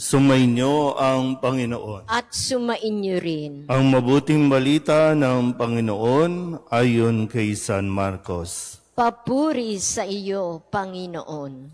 Sumainyo ang Panginoon. At sumainyo rin. Ang mabuting balita ng Panginoon ayon kay San Marcos. Papuri sa iyo, Panginoon.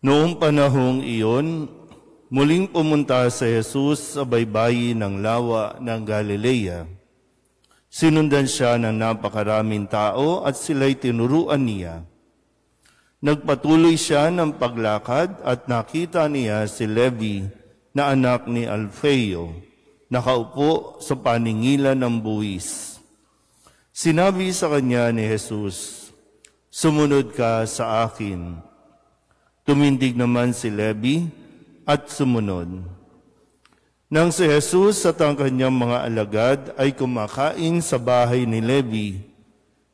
Noong panahong iyon, muling pumunta si Jesus sa baybayin ng lawa ng Galilea. Sinundan siya ng napakaraming tao at sila'y tinuruan niya. Nagpatuloy siya ng paglakad at nakita niya si Levi na anak ni Alfeo, nakaupo sa paningilan ng buwis. Sinabi sa kanya ni Jesus, "Sumunod ka sa akin." Tumindig naman si Levi at sumunod. Nang si Jesus at ang kanyang mga alagad ay kumakain sa bahay ni Levi,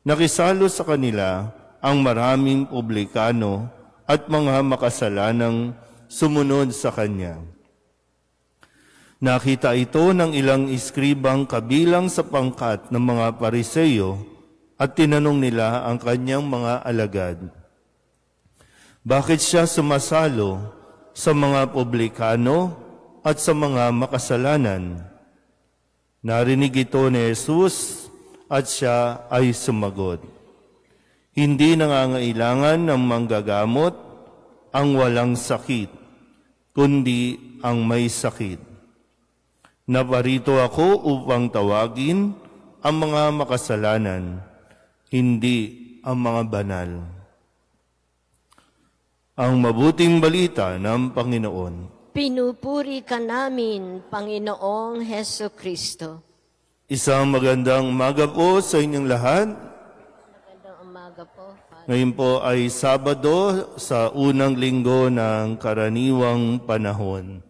nakisalo sa kanila ang maraming publikano at mga makasalanang sumunod sa kanya. Nakita ito ng ilang iskribang kabilang sa pangkat ng mga Pariseo at tinanong nila ang kanyang mga alagad, bakit siya sumasalo sa mga publikano at sa mga makasalanan? Narinig ito ni Jesus at siya ay sumagot, hindi nangangailangan ng manggagamot ang walang sakit, kundi ang may sakit. Naparito ako upang tawagin ang mga makasalanan, hindi ang mga banal. Ang mabuting balita ng Panginoon. Pinupuri ka namin, Panginoong Hesukristo. Isang magandang umaga po sa inyong lahat. Ngayon po ay Sabado sa unang linggo ng karaniwang panahon.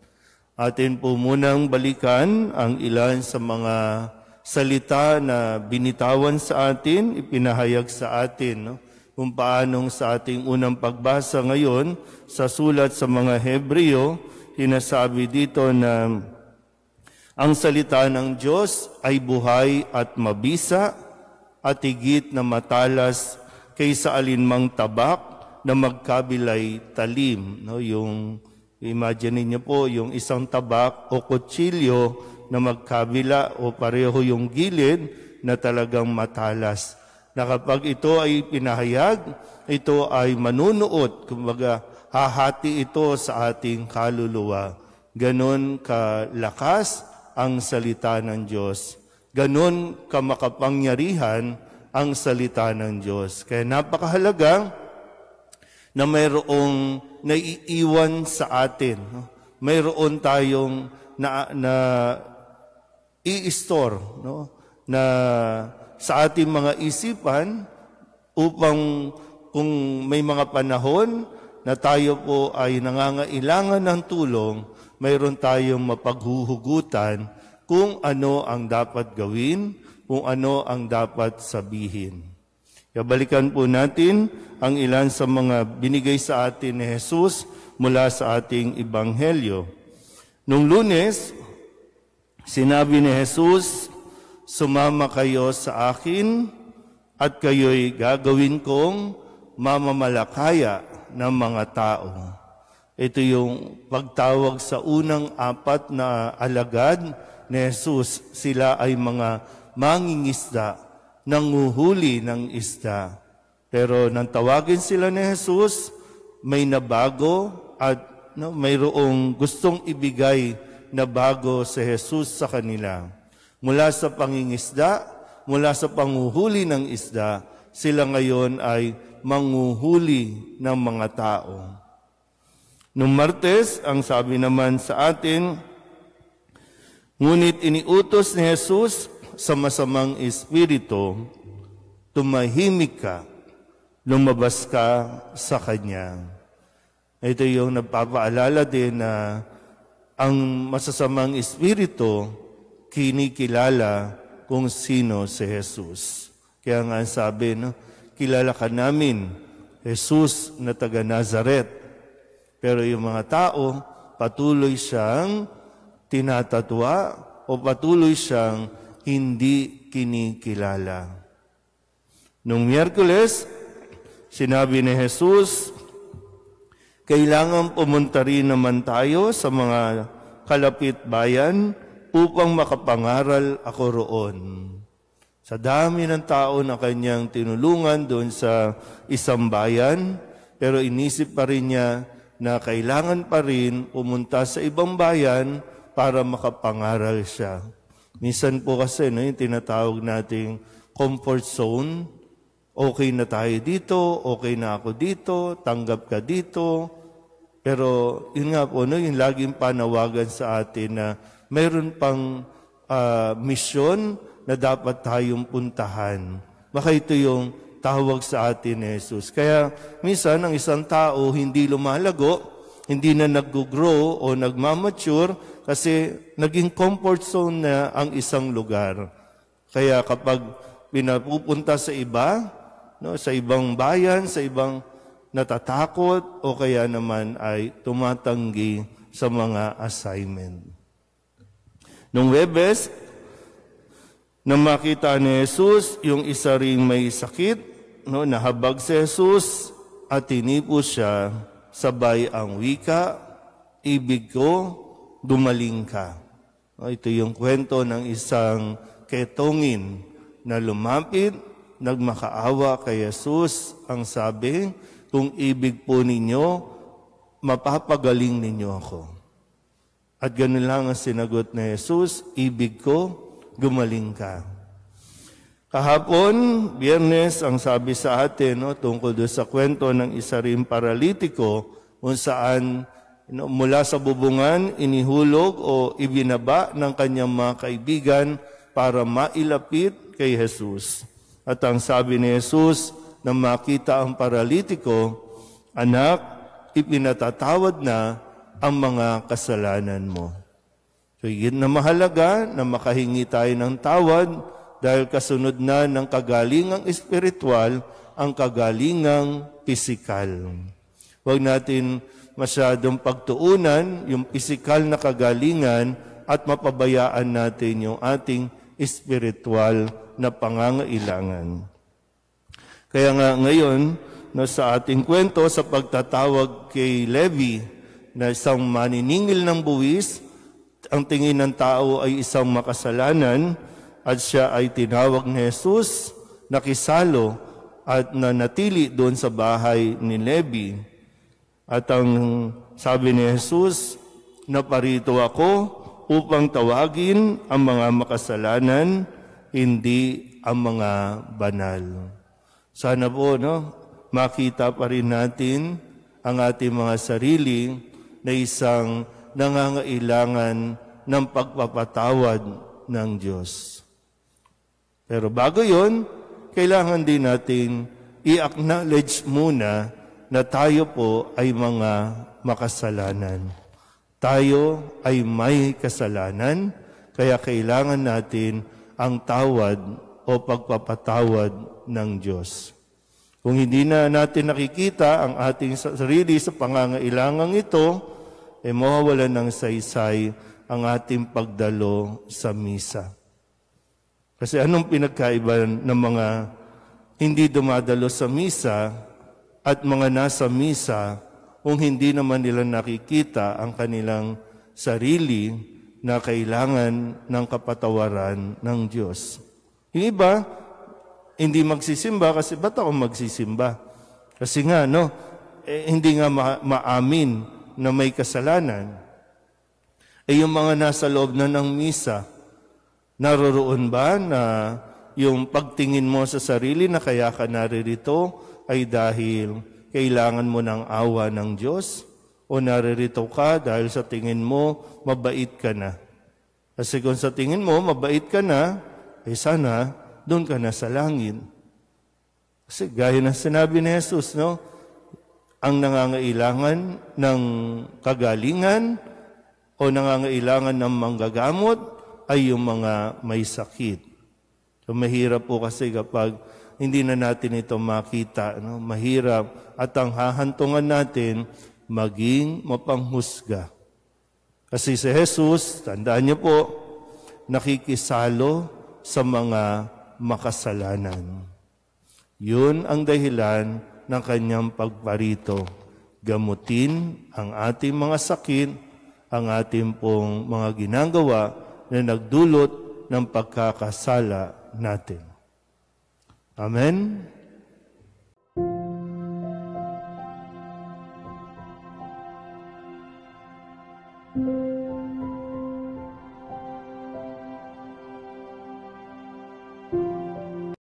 Atin po munang balikan ang ilan sa mga salita na binitawan sa atin, ipinahayag sa atin, no? Kung paanong sa ating unang pagbasa ngayon sa sulat sa mga Hebreo, sinasabi dito na ang salita ng Diyos ay buhay at mabisa at higit na matalas kaysa alinmang tabak na magkabilay talim. No, yung imagine niyo po yung isang tabak o kutsilyo na magkabila o pareho yung gilid na talagang matalas. Na kapag ito ay pinahayag, ito ay manunuot, kumbaga hahati ito sa ating kaluluwa. Ganon kalakas ang salita ng Diyos. Ganon kamakapangyarihan ang salita ng Diyos. Kaya napakahalaga na mayroong naiiwan sa atin. Mayroon tayong na i-store, no? Na sa ating mga isipan upang kung may mga panahon na tayo po ay nangangailangan ng tulong, mayroon tayong mapaghuhugutan kung ano ang dapat gawin, kung ano ang dapat sabihin. Kaya balikan po natin ang ilan sa mga binigay sa atin ni Jesus mula sa ating Ebanghelyo. Nung Lunes, sinabi ni Jesus, sumama kayo sa akin at kayo'y gagawin kong mamamalakaya ng mga tao. Ito yung pagtawag sa unang apat na alagad ni Jesus. Sila ay mga mangingisda, nanguhuli ng isda. Pero nang tawagin sila ni Jesus, may nabago at mayroong gustong ibigay na bago si Jesus sa kanila. Mula sa pangingisda, mula sa panguhuli ng isda, sila ngayon ay manguhuli ng mga tao. Noong Martes, ang sabi naman sa atin, ngunit iniutos ni Jesus sa masamang espiritu, tumahimik ka, lumabas ka sa Kanya. Ito yung nagpapaalala din na ang masasamang espiritu kinikilala kung sino si Jesus. Kaya nga sabi, no, kilala ka namin, Jesus na taga Nazaret. Pero yung mga tao, patuloy siyang tinatatwa o patuloy siyang hindi kinikilala. Nung Miyerkules, sinabi ni Jesus, kailangan pumunta rin naman tayo sa mga kalapit bayan upang makapangaral ako roon. Sa dami ng tao na kanyang tinulungan doon sa isang bayan, pero inisip pa rin niya na kailangan pa rin pumunta sa ibang bayan para makapangaral siya. Minsan po kasi yung tinatawag nating comfort zone, okay na tayo dito, okay na ako dito, tanggap ka dito. Pero yun nga po, yung laging panawagan sa atin na mayroon pang misyon na dapat tayong puntahan. Baka ito yung tawag sa atin ni Jesus. Kaya minsan ang isang tao hindi lumalago, hindi na nag-grow o nagmamature kasi naging comfort zone na ang isang lugar. Kaya kapag pinapupunta sa iba, sa ibang bayan, sa ibang natatakot o kaya naman ay tumatanggi sa mga assignment. Nung Webes, nang makita ni Jesus yung isa ring may sakit, nahabag si Jesus at tinipos siya, sabay ang wika, ibig ko, gumaling ka. Ito yung kwento ng isang ketongin na lumapit, nagmakaawa kay Jesus. Ang sabi, kung ibig po ninyo, mapapagaling ninyo ako. At ganun lang ang sinagot ni Jesus, ibig ko, gumaling ka. Kahapon, Biyernes, ang sabi sa atin tungkol doon sa kwento ng isa ring paralitiko kung saan mula sa bubungan, inihulog o ibinaba ng kanyang mga kaibigan para mailapit kay Jesus. At ang sabi ni Jesus, na makita ang paralitiko, anak, ipinatatawad na ang mga kasalanan mo. So, yun na mahalaga na makahingi tayo ng tawad dahil kasunod na ng kagalingang espiritual ang kagalingang pisikal. Huwag natin masyadong pagtuunan yung pisikal na kagalingan at mapabayaan natin yung ating espiritual na pangangailangan. Kaya nga ngayon, sa ating kwento sa pagtatawag kay Levi na isang maniningil ng buwis, ang tingin ng tao ay isang makasalanan at siya ay tinawag ni Jesus, nakisalo at nanatili doon sa bahay ni Levi. At ang sabi ni Jesus, naparito ako upang tawagin ang mga makasalanan, hindi ang mga banal. Sana po, makita pa rin natin ang ating mga sarili na isang nangangailangan ng pagpapatawad ng Diyos. Pero bago yon, kailangan din natin i-acknowledge muna na tayo po ay mga makasalanan. Tayo ay may kasalanan, kaya kailangan natin ang tawad o pagpapatawad ng Diyos. Kung hindi na natin nakikita ang ating sarili sa pangangailangang ito, mawawalan ng saysay ang ating pagdalo sa misa. Kasi anong pinagkaiba ng mga hindi dumadalo sa misa at mga nasa misa kung hindi naman nila nakikita ang kanilang sarili na kailangan ng kapatawaran ng Diyos? Yung iba, hindi magsisimba kasi ba't ako magsisimba? Kasi nga, hindi nga maamin na may kasalanan. Yung mga nasa loob na ng misa, naroroon ba na yung pagtingin mo sa sarili na kaya ka naririto ay dahil kailangan mo ng awa ng Diyos? O naririto ka dahil sa tingin mo mabait ka na? Kasi kung sa tingin mo mabait ka na, sana doon ka na sa langit. Kasi gaya ng sinabi ni Jesus, ang nangangailangan ng kagalingan o nangangailangan ng manggagamot ay yung mga may sakit. So mahirap po kasi kapag hindi na natin ito makita. Mahirap at ang hahantungan natin maging mapanghusga. Kasi si Jesus, tandaan niyo po, nakikisalo sa mga makasalanan. Yun ang dahilan ng kanyang pagparito. gamutin ang ating mga sakit, ang ating pong mga ginagawa na nagdulot ng pagkakasala natin. Amen?